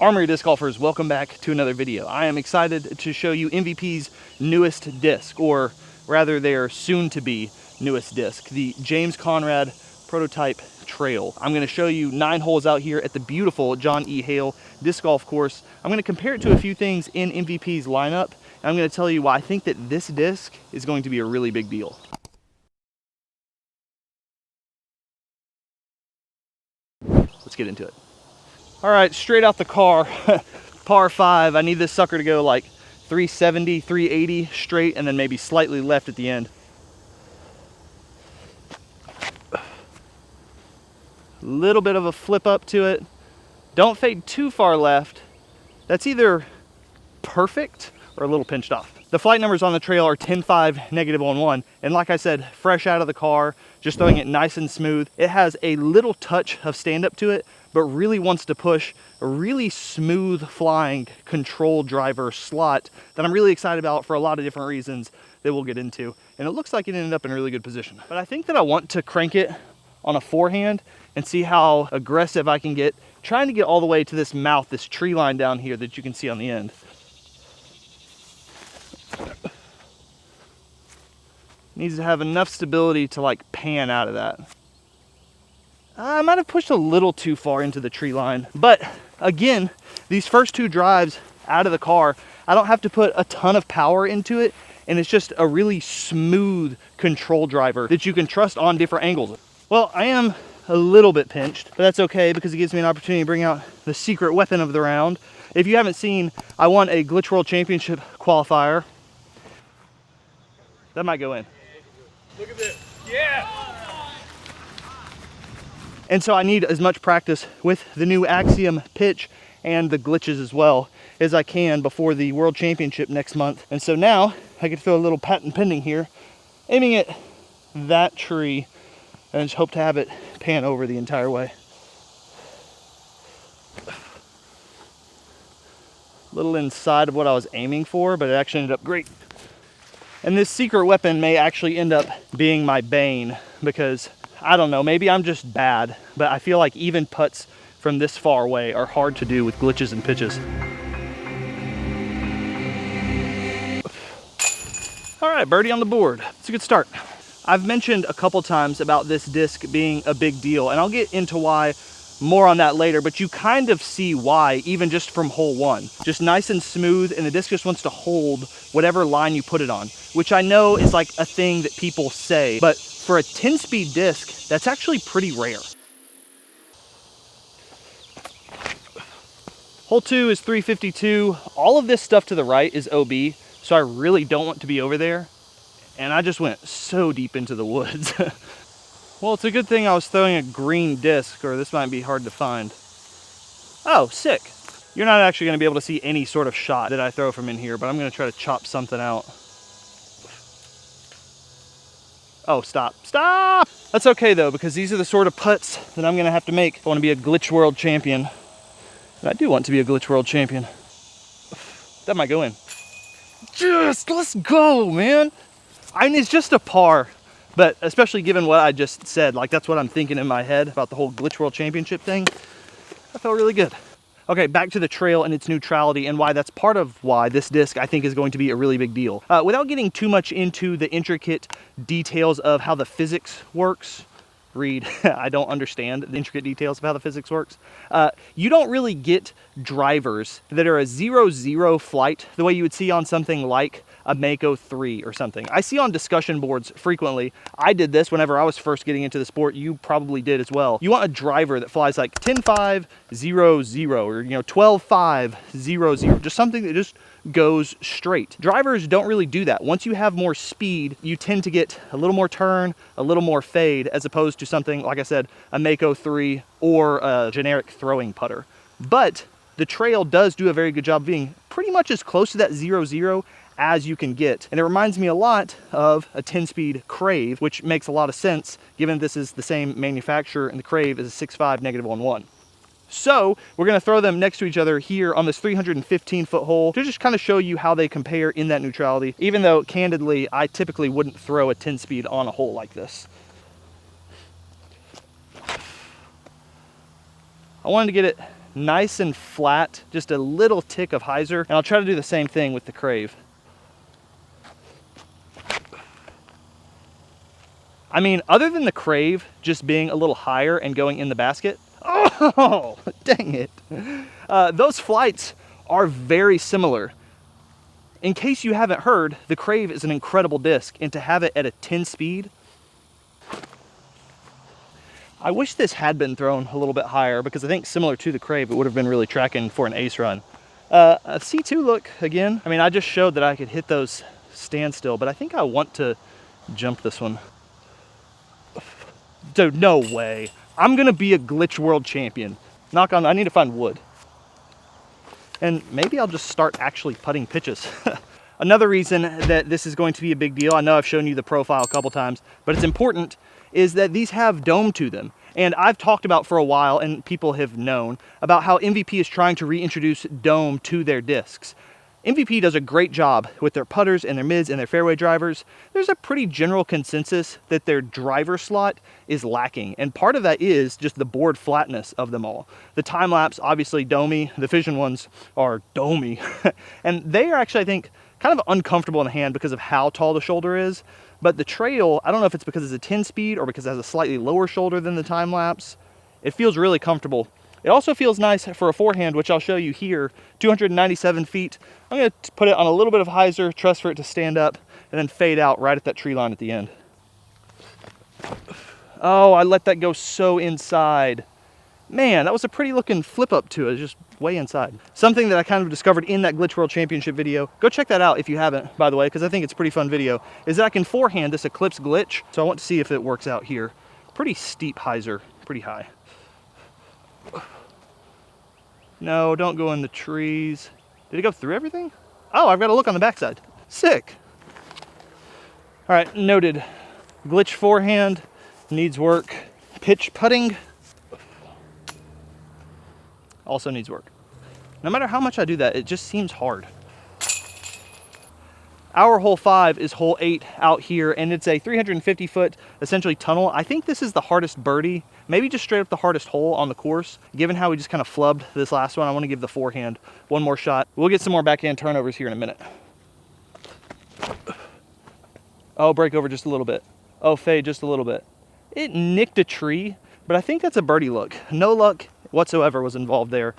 Armory disc golfers, welcome back to another video. I am excited to show you MVP's newest disc, or rather their soon-to-be newest disc, the James Conrad Prototype Trail. I'm going to show you 9 holes out here at the beautiful John E. Hale disc golf course. I'm going to compare it to a few things in MVP's lineup, and I'm going to tell you why I think that this disc is going to be a really big deal. Let's get into it. All right, straight out the car, par 5. I need this sucker to go like 370, 380 straight, and then maybe slightly left at the end. Little bit of a flip up to it. Don't fade too far left. That's either perfect or a little pinched off. The flight numbers on the trail are 10.5, -1.1. And like I said, fresh out of the car, just throwing it nice and smooth. It has a little touch of stand up to it, but really wants to push a really smooth flying control driver slot that I'm really excited about for a lot of different reasons that we'll get into. And it looks like it ended up in a really good position. But I think that I want to crank it on a forehand and see how aggressive I can get, trying to get all the way to this mouth, this tree line down here that you can see on the end. Needs to have enough stability to like pan out of that. I might have pushed a little too far into the tree line, but again, these first 2 drives out of the car, I don't have to put a ton of power into it, and it's just a really smooth control driver that you can trust on different angles. Well, I am a little bit pinched, but that's okay because it gives me an opportunity to bring out the secret weapon of the round. If you haven't seen, I won a Glitch World Championship qualifier. That might go in. Look at this. Yeah! And so I need as much practice with the new Axiom pitch and the glitches as well as I can before the World Championship next month. And so now I can throw a little patent pending here, aiming at that tree, and just hope to have it pan over the entire way. A little inside of what I was aiming for, but it actually ended up great. And this secret weapon may actually end up being my bane because, I don't know, maybe I'm just bad, but I feel like even putts from this far away are hard to do with glitches and pitches. All right, birdie on the board. It's a good start. I've mentioned a couple times about this disc being a big deal, and I'll get into why more on that later, but you kind of see why even just from hole 1. Just nice and smooth, and the disc just wants to hold whatever line you put it on, which I know is like a thing that people say, but for a 10-speed disc, that's actually pretty rare. Hole 2 is 352. All of this stuff to the right is OB, so I really don't want to be over there, and I just went so deep into the woods. Well, it's a good thing I was throwing a green disc, or this might be hard to find. Oh, sick. You're not actually going to be able to see any sort of shot that I throw from in here, but I'm going to try to chop something out. Oh, stop. Stop! That's okay, though, because these are the sort of putts that I'm going to have to make if I want to be a Glitch World Champion. And I do want to be a Glitch World Champion. That might go in. Just, let's go, man. I mean, it's just a par. But especially given what I just said, like that's what I'm thinking in my head about the whole Glitch World Championship thing. That felt really good. Okay, back to the trail and its neutrality and why that's part of why this disc I think is going to be a really big deal. Without getting too much into the intricate details of how the physics works, read, I don't understand the intricate details of how the physics works. You don't really get drivers that are a 0-0 flight the way you would see on something like a Mako 3 or something. I see on discussion boards frequently. I did this whenever I was first getting into the sport. You probably did as well. You want a driver that flies like 10.5, 0-0, or 12.5, 0-0, just something that just goes straight. Drivers don't really do that. Once you have more speed, you tend to get a little more turn, a little more fade, as opposed to something, like I said, a Mako 3 or a generic throwing putter. But the trail does do a very good job being pretty much as close to that 0-0 as you can get. And it reminds me a lot of a 10-speed Crave, which makes a lot of sense given this is the same manufacturer and the Crave is a 6.5 -1.1. So we're going to throw them next to each other here on this 315-foot hole to just kind of show you how they compare in that neutrality, even though candidly I typically wouldn't throw a 10-speed on a hole like this. I wanted to get it nice and flat, just a little tick of hyzer. And I'll try to do the same thing with the crave. I mean, other than the crave just being a little higher and going in the basket, oh, dang it. Those flights are very similar. In case you haven't heard, the crave is an incredible disc, and to have it at a 10 speed, I wish this had been thrown a little bit higher, because I think similar to the crave, it would have been really tracking for an ace run. A C2 look again. I mean, I just showed that I could hit those standstill, but I think I want to jump this one. Dude, no way. I'm gonna be a glitch world champion. Knock on, I need to find wood. And maybe I'll just start actually putting pitches. Another reason that this is going to be a big deal, I know I've shown you the profile a couple times, but it's important, is that these have dome to them. And I've talked about for a while, and people have known, about how MVP is trying to reintroduce dome to their discs. MVP does a great job with their putters and their mids and their fairway drivers. There's a pretty general consensus that their driver slot is lacking, and part of that is just the board flatness of them all. The time lapse, obviously domey, the Fission ones are domey, and they are actually, I think, kind of uncomfortable in the hand because of how tall the shoulder is. But the trail, I don't know if it's because it's a 10 speed or because it has a slightly lower shoulder than the time lapse. It feels really comfortable. It also feels nice for a forehand, which I'll show you here, 297 feet. I'm gonna put it on a little bit of hyzer, trust for it to stand up, and then fade out right at that tree line at the end. Oh, I let that go so inside. Man, that was a pretty looking flip up to it, just way inside. Something that I kind of discovered in that Glitch World Championship video, go check that out if you haven't, by the way, because I think it's a pretty fun video, is that I can forehand this Eclipse glitch. So I want to see if it works out here. Pretty steep hyzer, pretty high. No, don't go in the trees. Did it go through everything? Oh, I've got to look on the backside. Sick. All right, noted. Glitch forehand needs work. Pitch putting also needs work. No matter how much I do that, it just seems hard. Our hole 5 is hole 8 out here, and it's a 350 foot essentially tunnel. I think this is the hardest birdie, maybe just straight up the hardest hole on the course. Given how we just kind of flubbed this last one, I want to give the forehand one more shot. We'll get some more backhand turnovers here in a minute. Oh, break over just a little bit. Oh, fade just a little bit. It nicked a tree, but I think that's a birdie look. No luck whatsoever was involved there.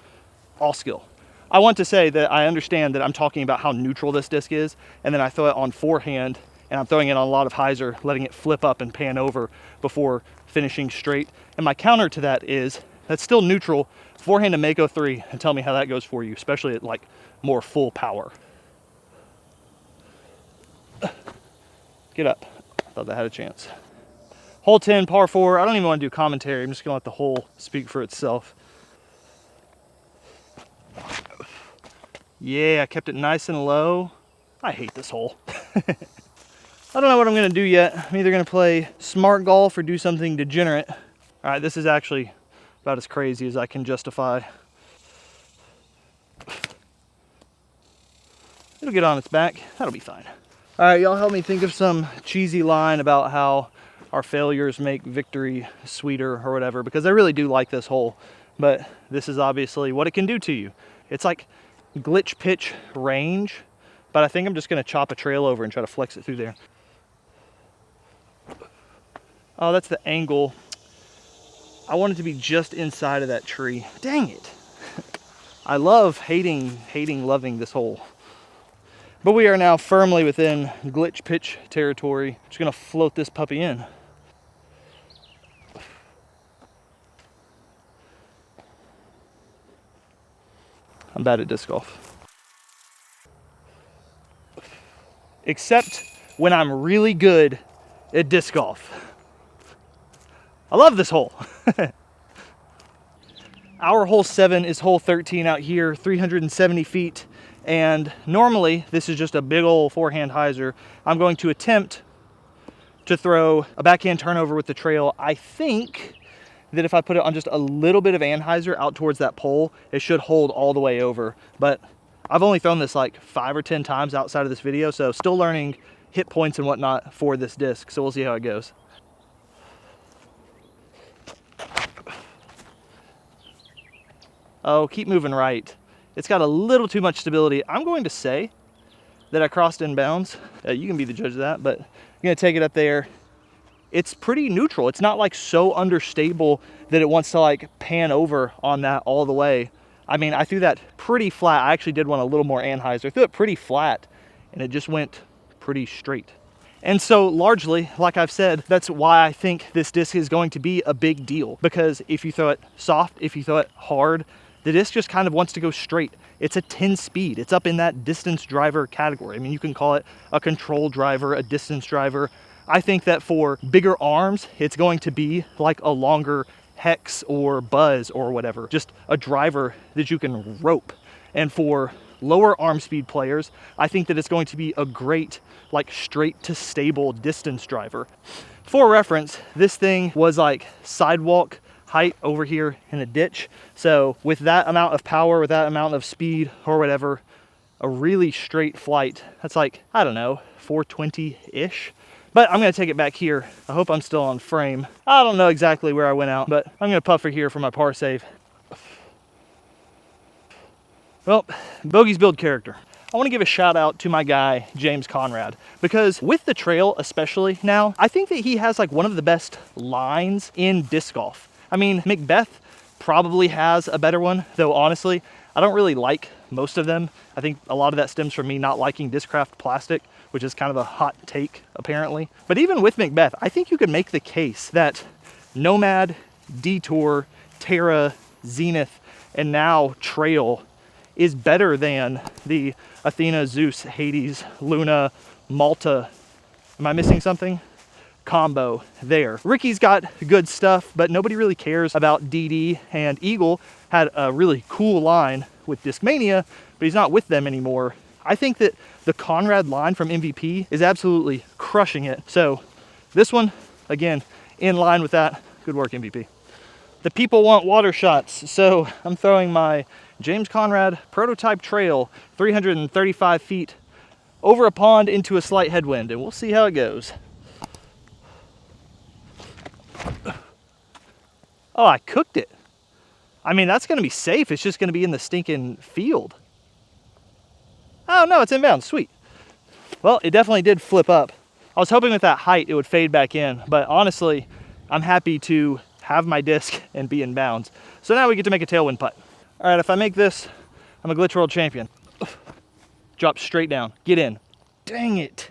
All skill. I want to say that I understand that I'm talking about how neutral this disc is, and then I throw it on forehand, and I'm throwing it on a lot of hyzer, letting it flip up and pan over before finishing straight. And my counter to that is, that's still neutral. Forehand to Mako 3, and tell me how that goes for you, especially at like more full power. Get up. Thought that had a chance. Hole 10, par 4. I don't even want to do commentary. I'm just gonna let the hole speak for itself. Yeah, I kept it nice and low. I hate this hole. I don't know what I'm gonna do yet. I'm either gonna play smart golf or do something degenerate. All right, this is actually about as crazy as I can justify. It'll get on its back. That'll be fine. All right, y'all help me think of some cheesy line about how our failures make victory sweeter or whatever, because I really do like this hole, but this is obviously what it can do to you. It's like glitch pitch range, but I think I'm just gonna chop a trail over and try to flex it through there. Oh, that's the angle. I want it to be just inside of that tree. Dang it. I love hating, loving this hole. But we are now firmly within glitch pitch territory. Just gonna float this puppy in. I'm bad at disc golf. Except when I'm really good at disc golf. I love this hole. Our hole 7 is hole 13 out here, 370 feet. And normally this is just a big old forehand hyzer. I'm going to attempt to throw a backhand turnover with the trail. I think that if I put it on just a little bit of anhyzer out towards that pole, it should hold all the way over. But I've only thrown this like 5 or 10 times outside of this video, so still learning hit points and whatnot for this disc. So we'll see how it goes. Oh, keep moving right. It's got a little too much stability. I'm going to say that I crossed in bounds. You can be the judge of that, but I'm gonna take it up there. It's pretty neutral. It's not like so understable that it wants to like pan over on that all the way. I mean, I threw that pretty flat. I actually did want a little more anhyzer. I threw it pretty flat and it just went pretty straight. And so largely, like I've said, that's why I think this disc is going to be a big deal, because if you throw it soft, if you throw it hard, the disc just kind of wants to go straight. It's a 10 speed. It's up in that distance driver category. I mean, you can call it a control driver, a distance driver. I think that for bigger arms, it's going to be like a longer Hex or Buzz or whatever, just a driver that you can rope. And for lower arm speed players, I think that it's going to be a great, like, straight to stable distance driver. For reference, this thing was like sidewalk height over here in a ditch. So with that amount of power, with that amount of speed or whatever, a really straight flight, that's like, I don't know, 420-ish. But I'm gonna take it back here. I hope I'm still on frame. I don't know exactly where I went out, but I'm gonna puffer here for my par save. Well, bogeys build character. I want to give a shout out to my guy, James Conrad, because with the trail especially now, I think that he has like one of the best lines in disc golf. I mean, Macbeth probably has a better one, though honestly, I don't really like most of them. I think a lot of that stems from me not liking Discraft plastic, which is kind of a hot take apparently. But even with Macbeth, I think you could make the case that Nomad, Detour, Terra, Zenith, and now Trail is better than the Athena, Zeus, Hades, Luna, Malta. Am I missing something? Combo there. Ricky's got good stuff, but nobody really cares about DD, and Eagle had a really cool line with Discmania, but he's not with them anymore. I think that the Conrad line from MVP is absolutely crushing it. So this one, again, in line with that. Good work, MVP. The people want water shots, so I'm throwing my James Conrad prototype trail 335 feet over a pond into a slight headwind, and we'll see how it goes. Oh, I cooked it. I mean, that's gonna be safe. It's just gonna be in the stinking field. Oh no, it's inbound, sweet. Well, it definitely did flip up. I was hoping with that height it would fade back in, but honestly, I'm happy to have my disc and be in bounds. So now we get to make a tailwind putt. All right, if I make this, I'm a glitch world champion. Drop straight down, get in. Dang it,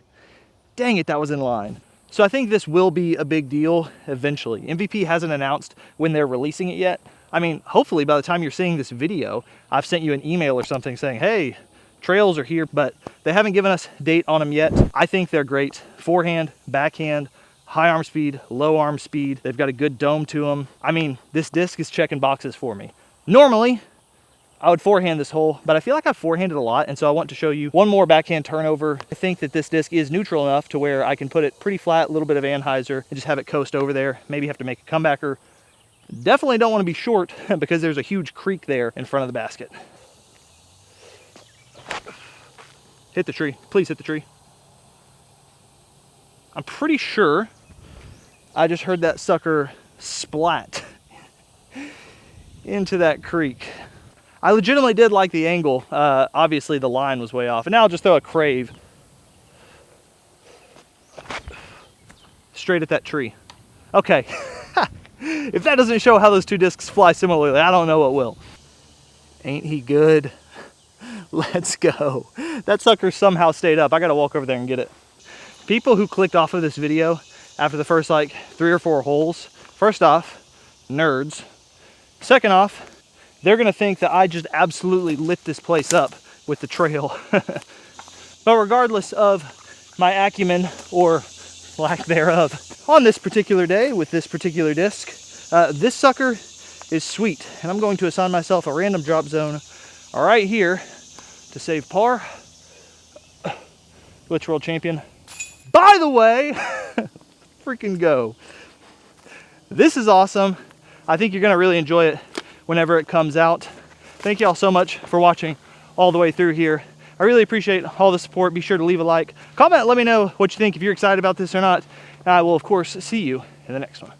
that was in line. So I think this will be a big deal eventually. MVP hasn't announced when they're releasing it yet. I mean, hopefully by the time you're seeing this video, I've sent you an email or something saying, hey, trails are here, but they haven't given us a date on them yet. I think they're great. Forehand, backhand, high arm speed, low arm speed. They've got a good dome to them. I mean, this disc is checking boxes for me. Normally, I would forehand this hole, but I feel like I've forehanded a lot, and so I want to show you one more backhand turnover. I think that this disc is neutral enough to where I can put it pretty flat, a little bit of anhyzer, and just have it coast over there. Maybe have to make a comebacker. Definitely don't want to be short because there's a huge creek there in front of the basket. Hit the tree, please hit the tree. I'm pretty sure I just heard that sucker splat into that creek. I legitimately did like the angle. Obviously the line was way off. And now I'll just throw a crave straight at that tree. Okay, if that doesn't show how those two discs fly similarly, I don't know what will. Ain't he good? Let's go. That sucker somehow stayed up. I gotta walk over there and get it. People who clicked off of this video after the first like 3 or 4 holes, first off, nerds. Second off, they're gonna think that I just absolutely lit this place up with the trail. But regardless of my acumen or lack thereof, on this particular day with this particular disc, this sucker is sweet. And I'm going to assign myself a random drop zone right here to save par. Glitch World Champion. By the way, freaking go. This is awesome. I think you're gonna really enjoy it whenever it comes out. Thank y'all so much for watching all the way through here. I really appreciate all the support. Be sure to leave a like, comment, let me know what you think, if you're excited about this or not. And I will of course see you in the next one.